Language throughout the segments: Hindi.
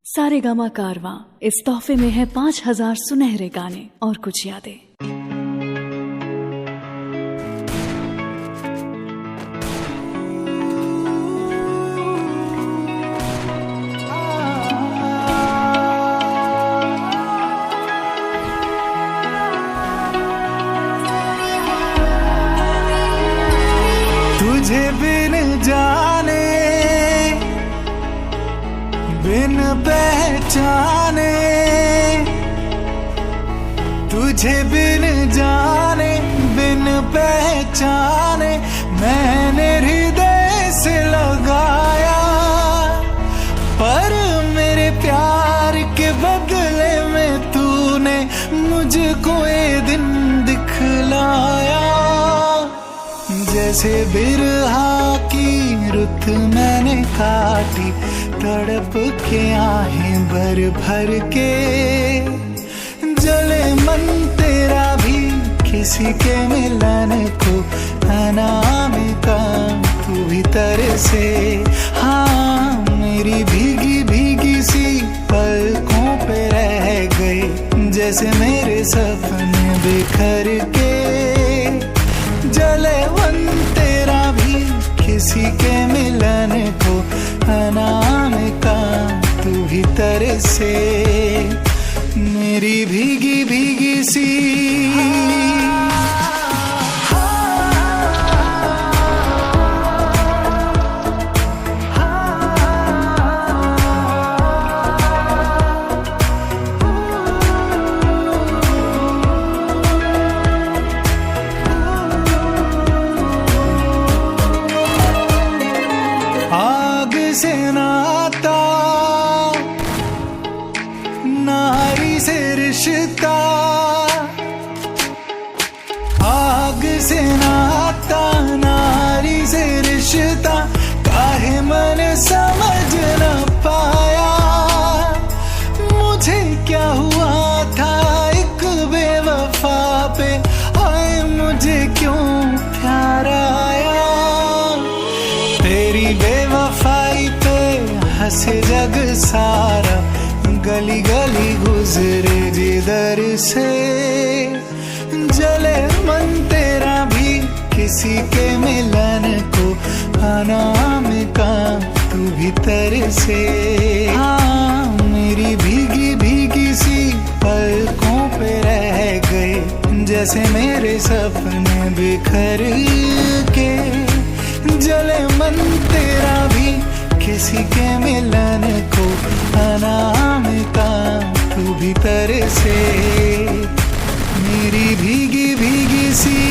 सारेगामा कारवां इस तोहफे में है 5000 सुनहरे गाने और कुछ यादें। तुझे बिन जाने बिन पहचाने, तुझे बिन जाने बिन पहचाने मैंने हृदय से लगाया, पर मेरे प्यार के बदले में तूने मुझको ये दिन दिखलाया। जैसे बिरहा की रुत मैंने काटी, तड़प के आहें भर भर के, जले मन तेरा भी किसी के मिलन को, अनामिका तू भी तरसे। हाँ मेरी भीगी भीगी सी पलकों पे रह गई, जैसे मेरे सपने बिखर के, जले मन तेरा भी किसी के मिलन को, अनामिका तू भी तरसे। मेरी भीगी भीगी सी से नाता, नारी से रिश्ता, आग से नाता नारी से रिश्ता, काहे मन समझ न पाया। मुझे क्या हुआ था एक बेवफा पे, ओए मुझे क्यों प्यार आया। तेरी बेवफाई पे हंसे जग सारा, गली गली गुजरे जिधर से, जले मन तेरा भी किसी के मिलन को, अनामिका तू भी तरसे। हाँ मेरी भीगी भीगी सी पलकों पे रह गए, जैसे मेरे सपने बिखर के, जले मन तेरा भी किसी के मिलन को, अनामिका तू भी तरसे। मेरी भीगी भीगी सी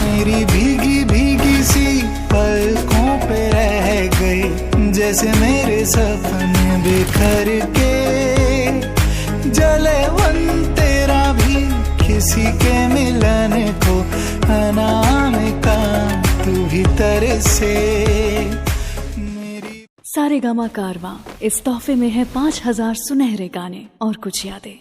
मेरी भीगी भीगी सी पलकों पे रह गई, जैसे मेरे सपने बिखर के, जले मन तेरा भी किसी के मिलन को, अनामिका तू भी तरसे। सारेगामा कारवां इस तोहफे में है 5000 सुनहरे गाने और कुछ यादें।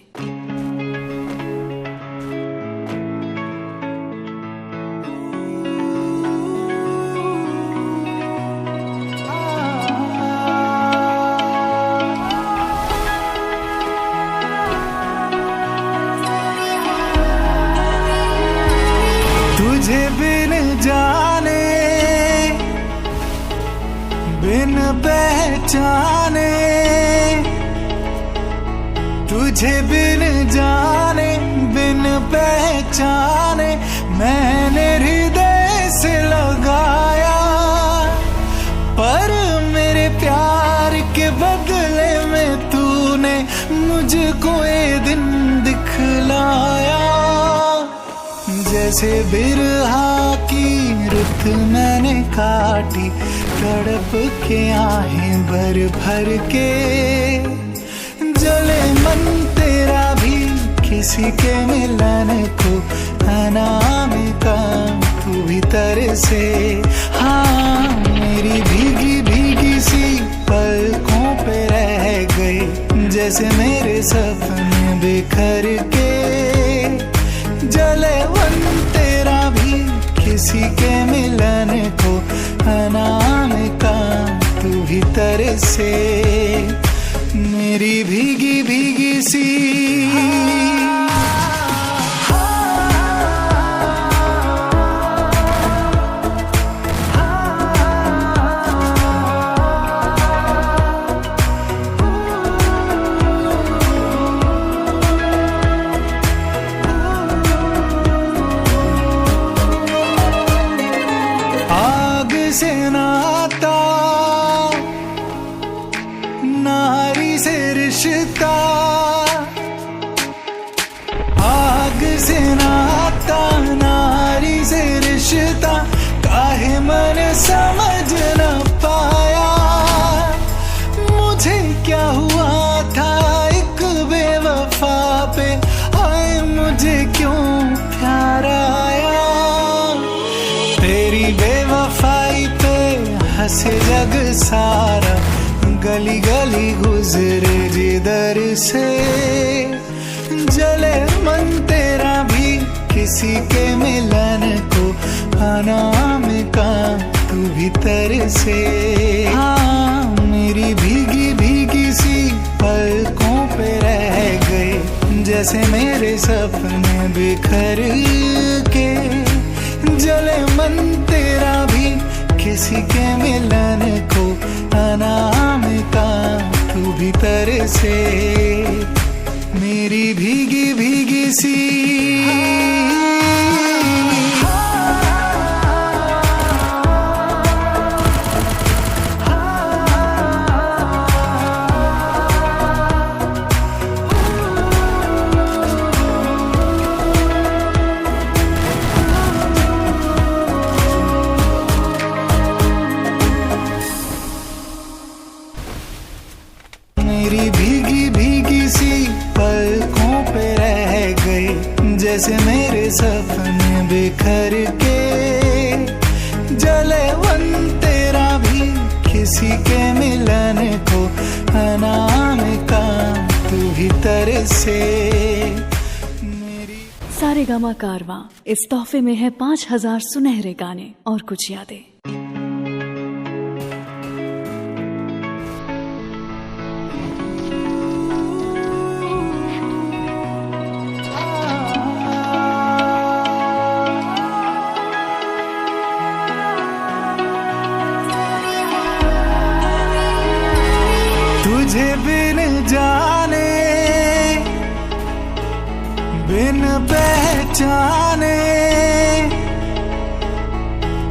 तुझे बिन जाने बिन पहचाने, तुझे बिन जाने बिन पहचाने मैंने हृदय से लगाया, पर मेरे प्यार के बदले में तूने मुझको ये दिन दिखलाया। जैसे बिरहा की रुत मैंने काटी, तड़प के आहें भर भर के, जले मन तेरा भी किसी के मिलन को अनामिका तू भीतर से। हाँ मेरी भीगी भीगी सी पलकों पे रह गई, जैसे मेरे सपने बिखर के जले मन तेरा भी किसी के मिलन को। अनामिका तू भीतर से मेरी भीगी भीगी सी। से नाता नारी से रिश्ता, आग से नाता नारी से रिश्ता, काहे मन समझ न पाया। मुझे क्या हुआ था एक बेवफा पे, आए मुझे क्यों प्यार आया। तेरी बेवफाई पे हंसे जग सारा, गली गली गुजरे जिधर से जले मन तेरा भी किसी के मिलन को। अनामिका तू भीतर से। हाँ मेरी भीगी भीगी सी पलकों पे रह गई, जैसे मेरे सपने बिखर के जले मन तेरा भी किसी के मिलन को। अनामिका तू भीतर से मेरी भीगी भीगी सी। मेरी भीगी भीगी सी पलकों पे रह गई, जैसे मेरे सपने बिखर के जले मन तेरा भी किसी के मिलन को। अनामिका तू भीतर से मेरी। सारेगामा कारवां इस तोहफे में है 5000 सुनहरे गाने और कुछ यादें। तुझे बिन जाने बिन पहचाने,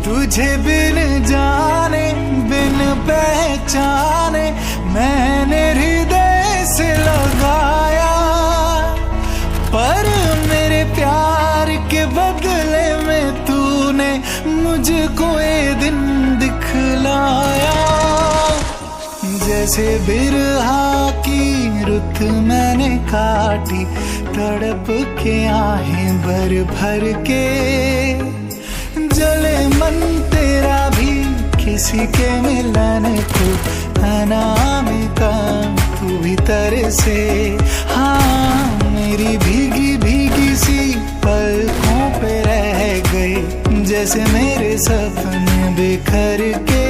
तुझे बिन जाने बिन पहचाने मैंने हृदय से लगाया। पर मेरे प्यार के बदले में तूने मुझको ये दिन दिखलाया। जैसे बिरहा की रुत मैंने काटी, तड़प के आहें भर भर के जले मन तेरा भी किसी के मिलन को। अनामिका तू भीतर से। हाँ मेरी भीगी भीगी सी पलकों पे रह गई, जैसे मेरे सपने बिखर के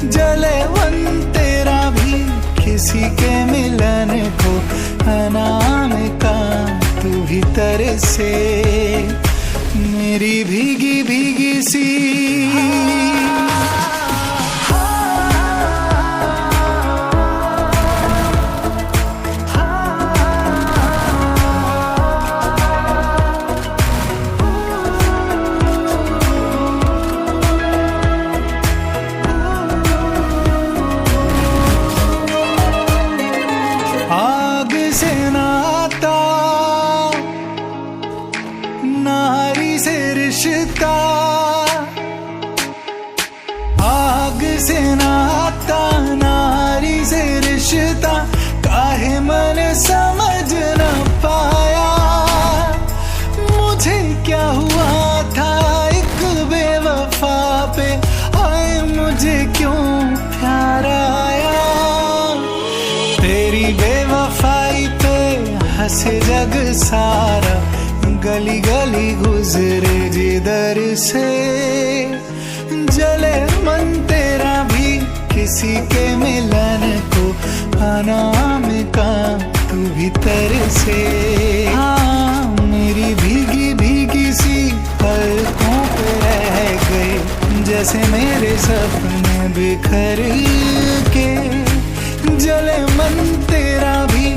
जले मन तेरा भी किसी के मिलन को। अनामिका तू भीतर से मेरी भीगी भीगी सी। नारी से रिश्ता, आग से नाता नारी से रिश्ता, काहे मन समझ न पाया। मुझे क्या हुआ था एक बेवफा पे, ओए मुझे क्यों प्यार आया। तेरी बेवफाई पे हंसे जग सारा, गली गली गुजरे जिधर से। जले मन तेरा भी किसी के मिलन को, अनाम का तू भीतर से। हाँ मेरी भीगी भीगी सी पलकों पे रह गए, जैसे मेरे सपने बिखर के। जले मन तेरा भी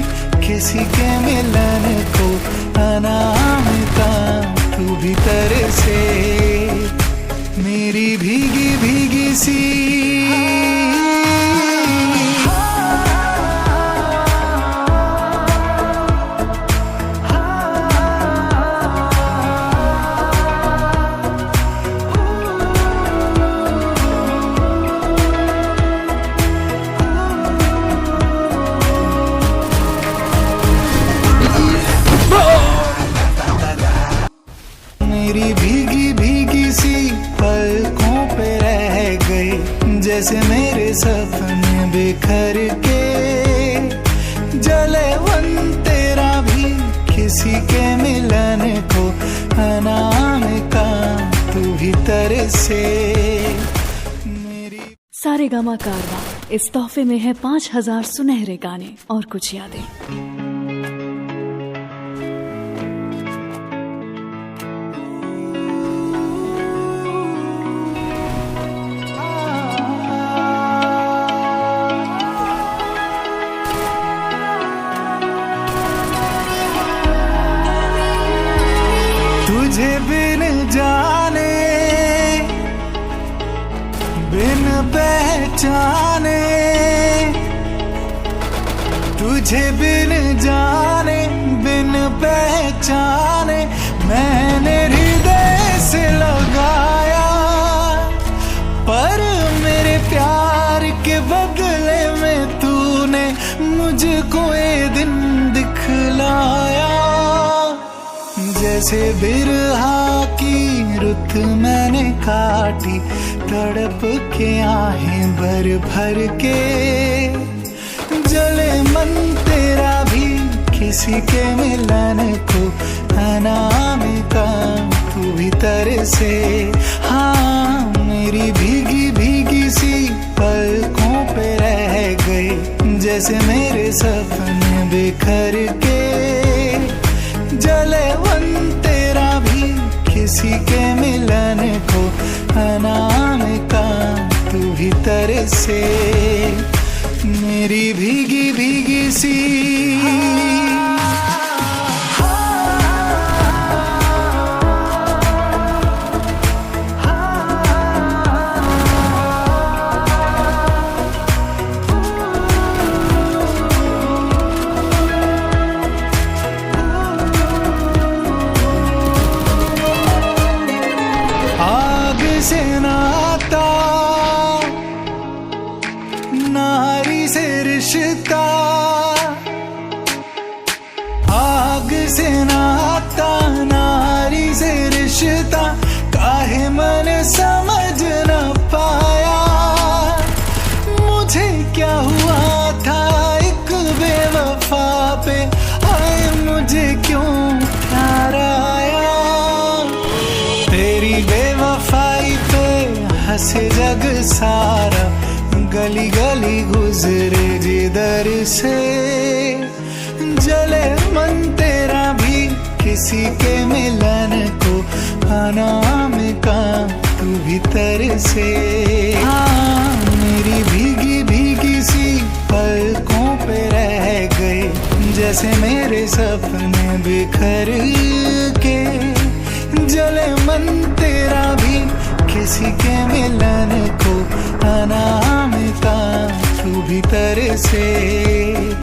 किसी के मिलन को, अनाम का तू भीतर से। मेरी भीगी भीगी सी मेरी भीगी भीगी सी पलकों पे रह गई, जैसे मेरे सपने बिखर के। जले मन तेरा भी किसी के मिलन को, अनाम का तू भीतर से। सारेगामा कारवां, इस तोहफे में है 5000 सुनहरे गाने और कुछ यादें। तुझे बिन जाने बिन पहचाने, तुझे बिन जाने बिन पहचाने, मैंने हृदय से लगाया। पर मेरे प्यार के बदले में तूने मुझको ये दिन दिखलाया। जैसे बिरहा की रुत मैंने काटी, तड़प के आहें भर भर के। जले मन तेरा भी किसी के मिलन को, अनाम का तू भीतर से। हाँ मेरी भीगी भीगी सी पलकों पे रह गई, जैसे मेरे सपने बिखर के। जले मन तेरा भी किसी के मिलन को, अनाम का तू भीतर से। मेरी भीगी भीगी सी से नाता, नारी से रिश्ता। आग से नाता, नारी से रिश्ता, काहे मैंने समझ न पाया। मुझे क्या हुआ था एक बेवफा पे, आए मुझे क्यों प्यार आया। तेरी बेवफाई पे हंसे जग सारा, गली गली गुजरे जिधर से। जले मन तेरा भी किसी के मिलन को, अनाम का तू भीतर से। हाँ मेरी भीगी भीगी सी पलकों पे रह गई, जैसे मेरे सपने बिखर के।